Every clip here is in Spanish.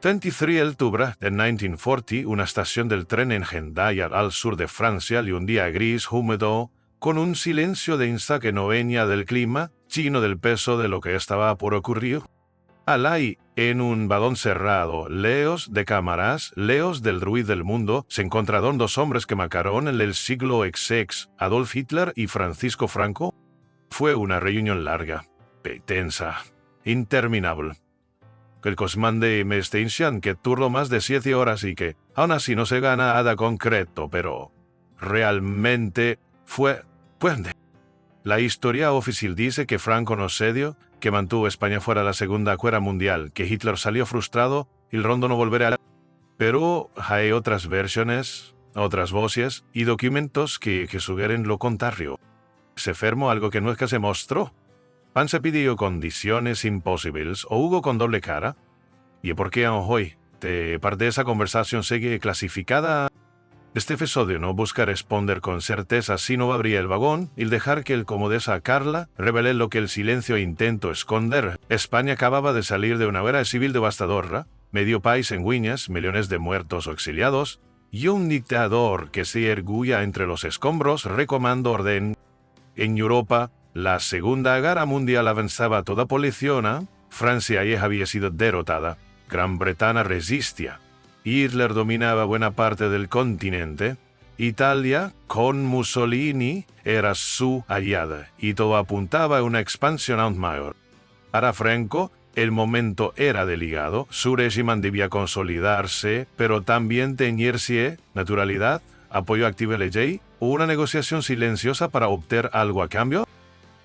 23 de octubre de 1940, una estación del tren en Hendaya, al sur de Francia, y un día gris, húmedo, con un silencio densa que no venía del clima, sino del peso de lo que estaba por ocurrir. Alay, en un vagón cerrado, leos de cámaras, leos del ruido del mundo, se encontraron dos hombres que marcaron el siglo XX, Adolf Hitler y Francisco Franco. Fue una reunión larga, tensa, interminable. El cosmande me extensión que duró más de 7 horas y que aún así no se gana nada concreto, pero realmente fue puente. La historia oficial dice que Franco no cedió, que mantuvo España fuera de la Segunda Guerra Mundial, que Hitler salió frustrado y el rondo no volverá a... Pero hay otras versiones, otras voces y documentos que sugieren lo contrario. Se firmó algo que nunca se mostró. Pan se pidió condiciones imposibles o hubo con doble cara. ¿Y por qué hoy? Parte de esa conversación sigue clasificada. Este episodio no busca responder con certeza si no abrir el vagón y dejar que el comodesa Carla revele lo que el silencio intentó esconder. España acababa de salir de una guerra civil devastadora, medio país en guiñas, millones de muertos o exiliados, y un dictador que se erguía entre los escombros recomando orden. En Europa, la Segunda Guerra Mundial avanzaba a toda posición, Francia ya había sido derrotada, Gran Bretaña resistía. Hitler dominaba buena parte del continente, Italia, con Mussolini, era su aliada, y todo apuntaba a una expansión aún mayor. Para Franco, el momento era delicado, su régimen debía consolidarse, pero también teñirse naturalidad, apoyo activo de ley, o una negociación silenciosa para obtener algo a cambio.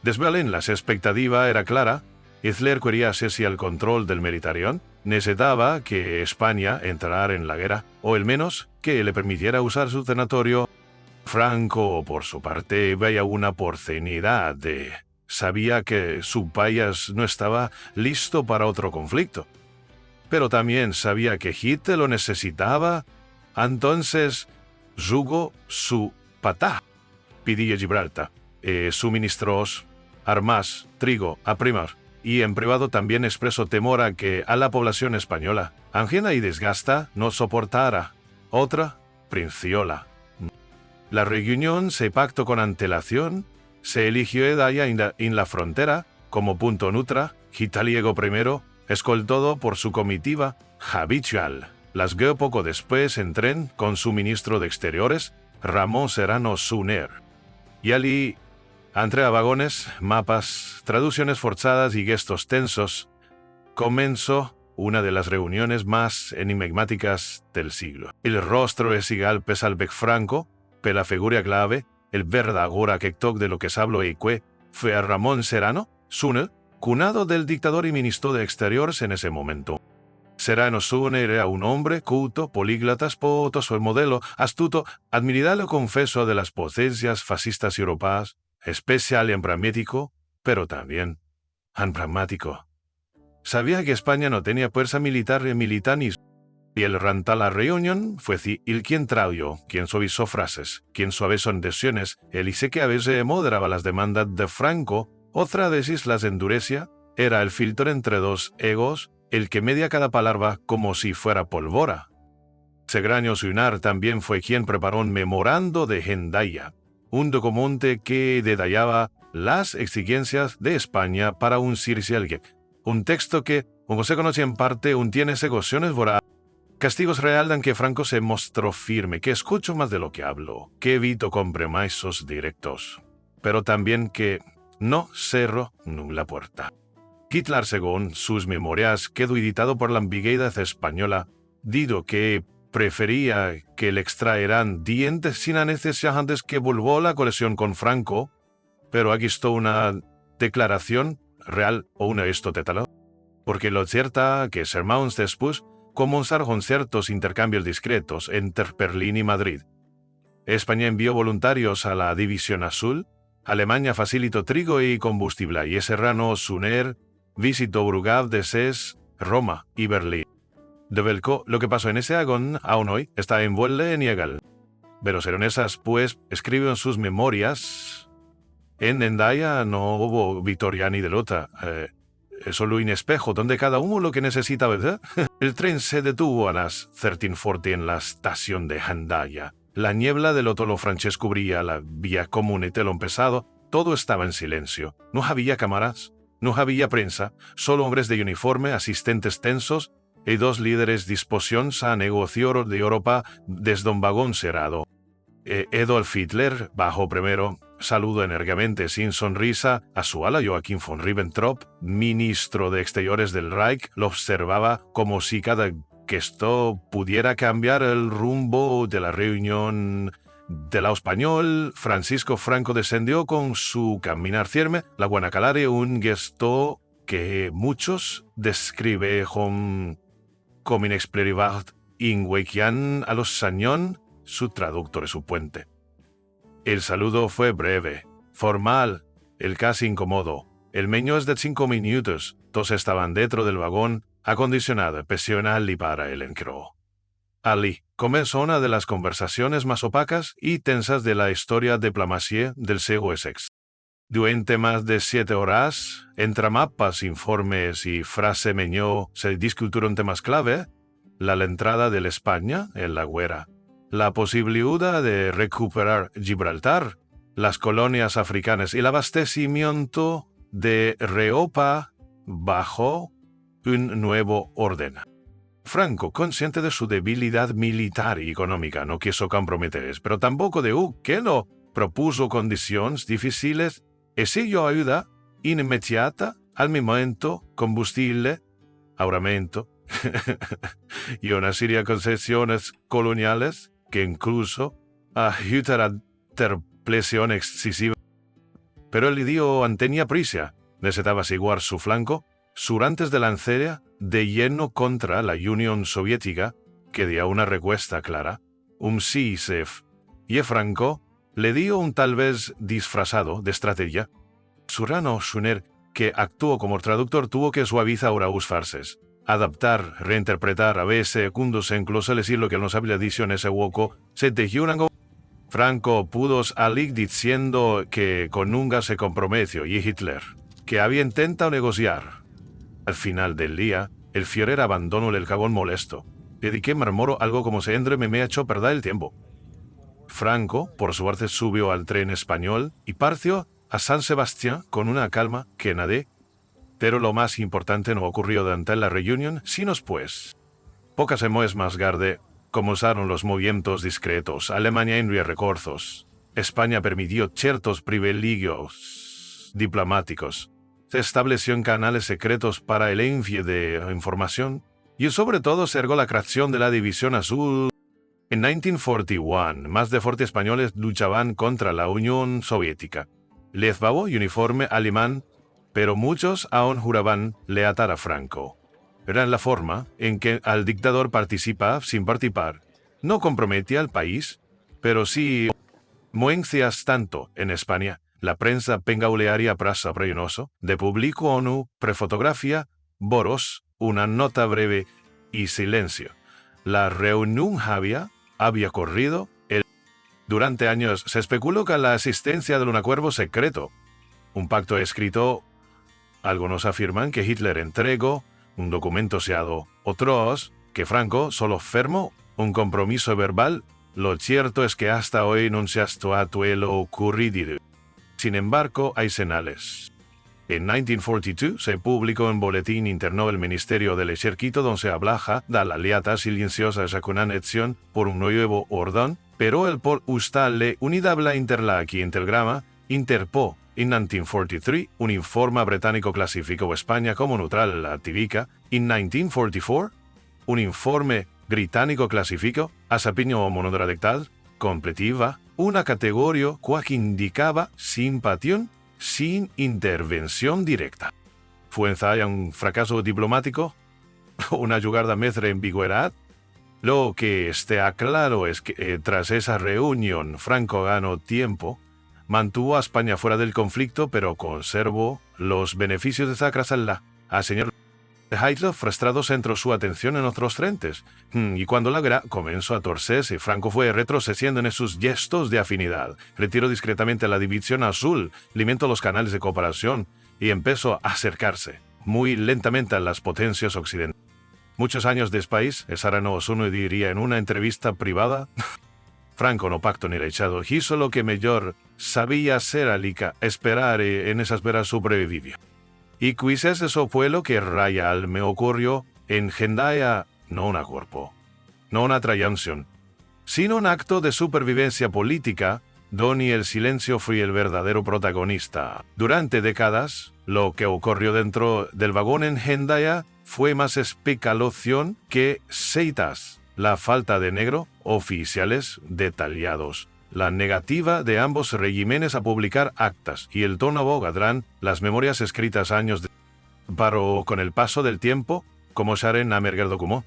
Desde Berlín, la expectativa era clara. Hitler quería hacerse al control del Mediterráneo, necesitaba que España entrara en la guerra, o al menos que le permitiera usar su territorio. Franco, por su parte, veía una oportunidad sabía que su país no estaba listo para otro conflicto. Pero también sabía que Hitler lo necesitaba, entonces jugó su patá. Pidió Gibraltar, suministros, armas, trigo, a primar. Y en privado también expresó temor a que a la población española, angina y desgasta, no soportara. Otra, Princiola. La reunión se pactó con antelación, se eligió Hedaya en la frontera como punto neutra, Hitaliego I, escoltado por su comitiva habitual. Las guió poco después en tren con su ministro de Exteriores, Ramón Serrano Suner. Y allí, entre vagones, mapas, traducciones forzadas y gestos tensos, comenzó una de las reuniones más enigmáticas del siglo. El rostro es igual Pesalbec Franco, pero la figura clave, el verdadero actor de lo que se habló fue a Ramón Serrano Suner, cunado del dictador y ministro de Exteriores en ese momento. Serrano Suner era un hombre culto, políglota, spotoso, el modelo, astuto, admirable confeso de las potencias fascistas europeas, especial y pragmático, pero también pragmático. Sabía que España no tenía fuerza militar ni militarismo, y el ranta la reunión fue el quien trajo, quien suavizó frases, quien suavizó intenciones, el hice que a veces moderaba las demandas de Franco, otra veces las endurecía, era el filtro entre dos egos, el que media cada palabra como si fuera pólvora. Segraño Sunar también fue quien preparó un memorando de Hendaya, un documento que detallaba las exigencias de España para un Circelguec, un texto que, como se conoce en parte, tiene negociaciones voraces. Castigos real en que Franco se mostró firme, que escucho más de lo que hablo, que evito compromisos directos, pero también que no cerró la puerta. Hitler, según sus memorias, quedó editado por la ambigüedad española, dijo que prefería que le extraeran dientes sin anestesia antes que volvió la colección con Franco, pero aquí está una declaración real o una estotetala, porque lo cierta que sermons después comenzaron ciertos intercambios discretos entre Berlín y Madrid. España envió voluntarios a la División Azul, Alemania facilitó trigo y combustible, y Serrano Suner visitó Brugal de Ses, Roma y Berlín. De Belco, lo que pasó en ese agón, aún hoy, está envuelto en Yegal. Pero Seronesas, pues, escribió en sus memorias, en Hendaya no hubo victoria ni derrota, solo un espejo donde cada uno lo que necesita, ¿verdad? El tren se detuvo a las 13:40 en la estación de Hendaya. La niebla del Otolo francés cubría la vía común y telón pesado. Todo estaba en silencio. No había cámaras, no había prensa, solo hombres de uniforme, asistentes tensos y dos líderes disposiciones a negociar de Europa desde un vagón cerrado. Adolf Hitler bajó primero, saludó enérgicamente sin sonrisa a su ala. Joachim von Ribbentrop, ministro de Exteriores del Reich, lo observaba como si cada gesto pudiera cambiar el rumbo de la reunión. Del lado español, Francisco Franco descendió con su caminar firme, la Guanacalare, un gesto que muchos describen como inexplicable, inhuequian a los Sañón, su traductor y su puente. El saludo fue breve, formal, el casi incómodo. El menos de 5 minutos, todos estaban dentro del vagón acondicionado especial para el encro. Ali comenzó una de las conversaciones más opacas y tensas de la historia diplomática del siglo Essex. Durante más de 7 horas, entre mapas, informes y frase meñó, se discutieron temas clave: la entrada de España en la guerra, la posibilidad de recuperar Gibraltar, las colonias africanas y el abastecimiento de Europa bajo un nuevo orden. Franco, consciente de su debilidad militar y económica, no quiso comprometerse, pero tampoco de que no propuso condiciones difíciles y siguió ayuda inmediata al momento, combustible, armamento y una serie de concesiones coloniales que incluso ayudaron a ter presión excesiva. Pero el idioma tenía prisa, necesitaba asegurar su flanco antes de lanzar de lleno contra la Unión Soviética, que dio una respuesta clara, un sí sef, y Franco le dio un tal vez disfrazado de estrategia. Surano Schuner, que actuó como traductor, tuvo que suavizar los farses, adaptar, reinterpretar, a veces secundos e incluso decir lo que no sabía decir en ese hueco, se tejió una. Franco pudo salir diciendo que con nunca se comprometió y Hitler, que había intentado negociar. Al final del día, el Führer abandonó el cagón molesto. Dediqué marmoro algo como se me ha hecho perder el tiempo. Franco, por suerte, subió al tren español y partió a San Sebastián con una calma que nadie. Pero lo más importante no ocurrió durante la reunión, sino después. Pocas semanas más tarde, comenzaron los movimientos discretos. Alemania envió recorsos. España permitió ciertos privilegios diplomáticos. Se estableció en canales secretos para el envío de información y sobre todo se ergó la creación de la División Azul. En 1941, más de 40 españoles luchaban contra la Unión Soviética. Les llevaba uniforme alemán, pero muchos aún juraban lealtad a Franco. Era la forma en que el dictador participa sin participar. No comprometía al país, pero sí moencias tanto en España. La prensa pengaulearia prasa prenoso, de público ONU, prefotografía, boros, una nota breve y silencio. La reunión había corrido. Durante años se especuló con la existencia de un acuerdo secreto, un pacto escrito. Algunos afirman que Hitler entregó un documento sellado, otros que Franco solo firmó un compromiso verbal. Lo cierto es que hasta hoy no se ha estatuado lo ocurrido. Sin embargo, hay señales. En 1942 se publicó en Boletín Interno del Ministerio del Ejército donde se hablaba de la alianza silenciosa de una anexión por un nuevo orden, pero el por ustale unidable interlaqui integrama interpó en 1943 un informe británico clasificó España como neutral lativica. En 1944, un informe británico clasificó a Sapiño monodradectal completiva una categoría que indicaba simpatía sin intervención directa. ¿Fue un fracaso diplomático? ¿Una jugada metra ambigüedad? Lo que está claro es que tras esa reunión Franco ganó tiempo, mantuvo a España fuera del conflicto, pero conservó los beneficios de Zacrasalla. A señor Hitler frustrado centró su atención en otros frentes, y cuando la guerra comenzó a torcerse, Franco fue retrocediendo en sus gestos de afinidad. Retiró discretamente la División Azul, limitó los canales de cooperación y empezó a acercarse, muy lentamente a las potencias occidentales. Muchos años después, Sarano Osuno diría en una entrevista privada, Franco no pacto ni rechado, hizo lo que mejor sabía hacer alica, esperar en esas veras sobrevivió. Y quizás eso fue lo que real me ocurrió en Hendaya, no una cuerpo, no una traición, sino un acto de supervivencia política, donde el silencio fue el verdadero protagonista. Durante décadas, lo que ocurrió dentro del vagón en Hendaya fue más especulación que seitas, la falta de negro, oficiales detallados, la negativa de ambos regímenes a publicar actas y el tono abogadrán las memorias escritas años de... Pero con el paso del tiempo, como Sharen Amerger documó,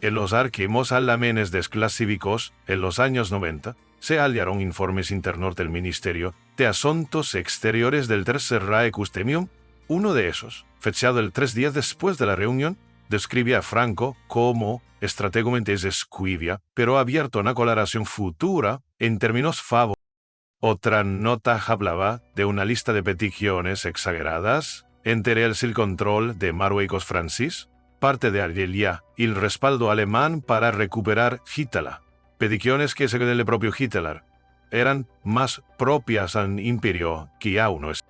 en los arquivos alamenes desclasívicos, en los años 90, se hallaron informes internos del Ministerio de Asuntos Exteriores del Tercer Reich Custemium. Uno de esos, fechado el 3 días después de la reunión, describía a Franco como estratégicamente descuivia, pero abierto a una colaboración futura en términos favor. Otra nota hablaba de una lista de peticiones exageradas entre el control de Marruecos Francis, parte de Argelia y el respaldo alemán para recuperar Hitler. Peticiones que, según el propio Hitler, eran más propias al imperio que aún no es.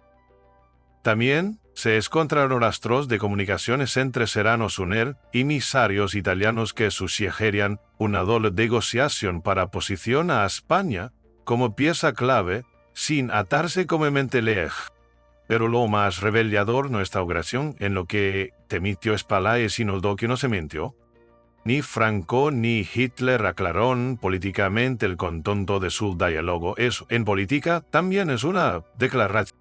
También se encontraron rastros de comunicaciones entre Serrano Suner y emisarios italianos que sugerían una doble negociación para posición a España como pieza clave sin atarse comúnmente lej. Pero lo más revelador no esta ocasión en lo que temitió Spalay sino el que no se mintió. Ni Franco ni Hitler aclararon políticamente el contonto de su diálogo. Eso, en política, también es una declaración.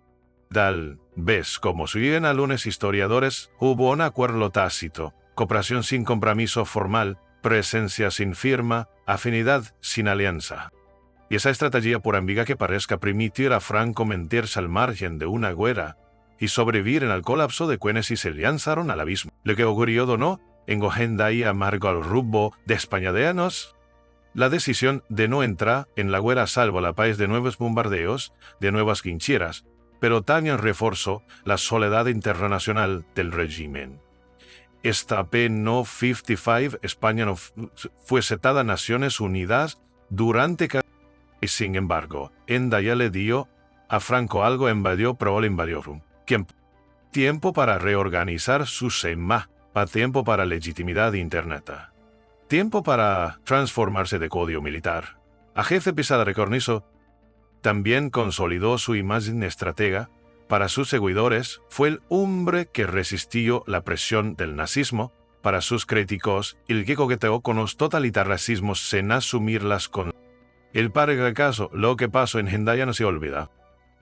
Tal vez, como siguen algunos historiadores, hubo un acuerdo tácito, cooperación sin compromiso formal, presencia sin firma, afinidad sin alianza. Y esa estrategia, por ambigua que parezca, permitir a Franco mentirse al margen de una guerra y sobrevivir en el colapso de quienes y se lanzaron al abismo. Lo que ocurrió no en Hendaya amargo al rumbo de españadeanos. La decisión de no entrar en la guerra salvo la paz de nuevos bombardeos, de nuevas quincheras, pero también reforzó la soledad internacional del régimen. Esta P no 55, España no fue setada a Naciones Unidas durante y sin embargo, Hendaya le dio a Franco algo invadió pro invadió tiempo para reorganizar su SEMA, tiempo para legitimidad interna, tiempo para transformarse de código militar. A jefe Pisada Recornizo también consolidó su imagen estratega. Para sus seguidores, fue el hombre que resistió la presión del nazismo. Para sus críticos, el que coqueteó con los totalitarismos sin asumirlas con... El padre caso, lo que pasó en Hendaya no se olvida.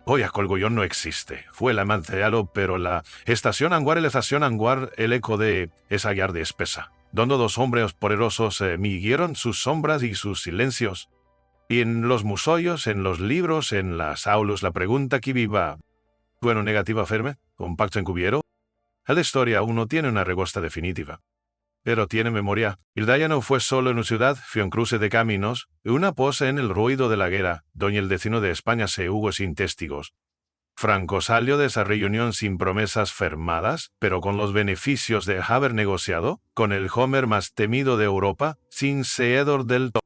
Hoy a Colgollón no existe. Fue el amancillado, pero la estación Anguar y la estación Anguar, el eco de esa yarde espesa, donde dos hombres poderosos midieron sus sombras y sus silencios. Y en los museos, en los libros, en las aulas, la pregunta que viva, bueno, negativa firme, un pacto encubiero. La historia aún no tiene una respuesta definitiva. Pero tiene memoria. Hendaya no fue solo una ciudad, fue un cruce de caminos, una pose en el ruido de la guerra, donde el destino de España se hubo sin testigos. Franco salió de esa reunión sin promesas firmadas, pero con los beneficios de haber negociado, con el Homer más temido de Europa, sin seedor del todo.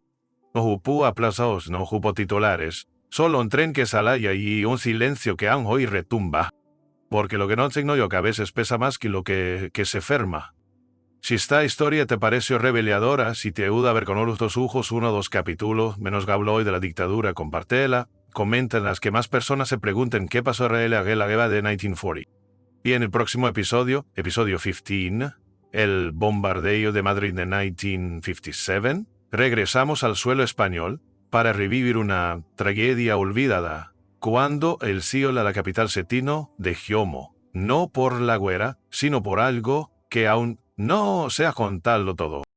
No hubo aplausos, no hubo titulares, solo un tren que salía y un silencio que aún hoy retumba. Porque lo que no enseño yo que a veces pesa más que lo que se ferma. Si esta historia te pareció reveladora, si te ayuda a ver con otros ojos uno o dos capítulos, menos gabloy de la dictadura, compártela, comenta en las que más personas se pregunten qué pasó en la guerra de 1940. Y en el próximo episodio, episodio 15, el bombardeo de Madrid de 1957, regresamos al suelo español para revivir una tragedia olvidada, cuando el CEO de la capital setino de Giomo, no por la guerra, sino por algo que aún no se ha contado todo.